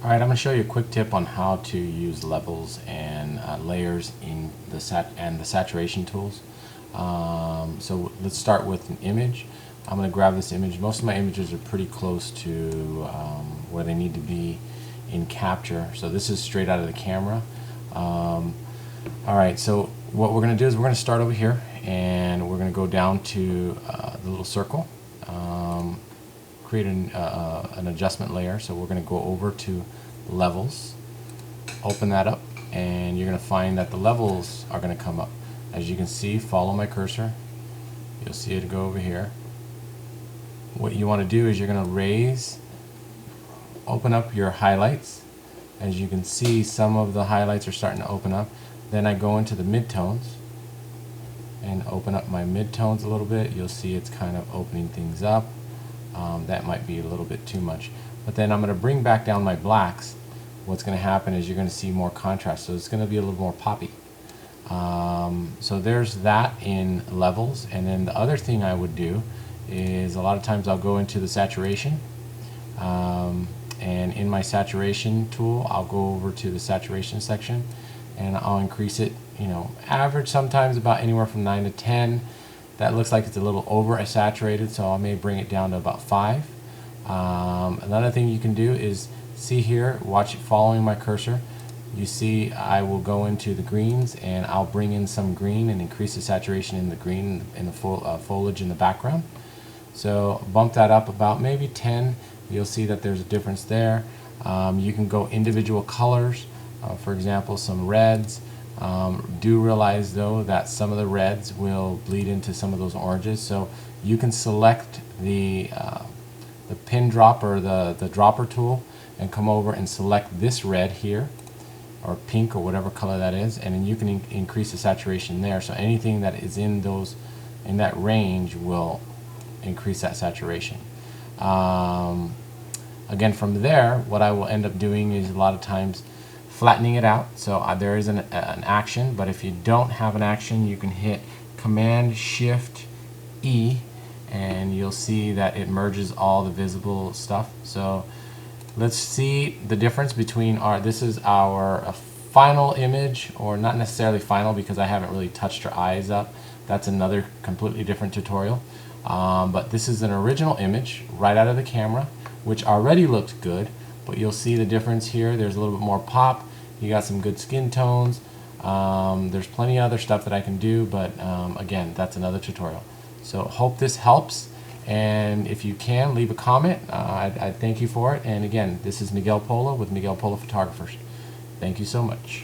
Alright, I'm going to show you a quick tip on how to use levels and layers in the saturation tools. So let's start with an image. I'm going to grab this image. Most of my images are pretty close to where they need to be in capture. So this is straight out of the camera. Alright, so what we're going to do is we're going to start over here and we're going to go down to the little circle. Create an adjustment layer. So we're going to go over to levels, open that up, and you're going to find that the levels are going to come up. As you can see, follow my cursor, you'll see it go over here. What you want to do is you're going to open up your highlights. As you can see, some of the highlights are starting to open up. Then I go into the midtones and open up my midtones a little bit. You'll see it's kind of opening things up. That might be a little bit too much. But then I'm going to bring back down my blacks. What's going to happen is you're going to see more contrast. So it's going to be a little more poppy. So there's that in levels. And then the other thing I would do is a lot of times I'll go into the saturation. And in my saturation tool, I'll go over to the saturation section and I'll increase it, average sometimes about anywhere from 9 to 10. That looks like it's a little over saturated, so I may bring it down to about 5. Another thing you can do is see here, watch it following my cursor. You see I will go into the greens and I'll bring in some green and increase the saturation in the green in the foliage in the background. So bump that up about maybe 10. You'll see that there's a difference there. You can go individual colors, for example some reds. Do realize though that some of the reds will bleed into some of those oranges, so you can select the pin drop or the dropper tool and come over and select this red here or pink or whatever color that is, and then you can increase the saturation there. So anything that is in that range will increase that saturation. Again, from there what I will end up doing is a lot of times flattening it out. So there is an action, but if you don't have an action, you can hit Command Shift E and you'll see that it merges all the visible stuff. So let's see the difference between this is our final image, or not necessarily final because I haven't really touched her eyes up. That's another completely different tutorial. But this is an original image right out of the camera, which already looks good. But you'll see the difference here. There's a little bit more pop. You got some good skin tones. There's plenty of other stuff that I can do, but again, that's another tutorial. So hope this helps, and if you can, leave a comment. I thank you for it. And again, this is Miguel Pola with Miguel Pola Photographers. Thank you so much.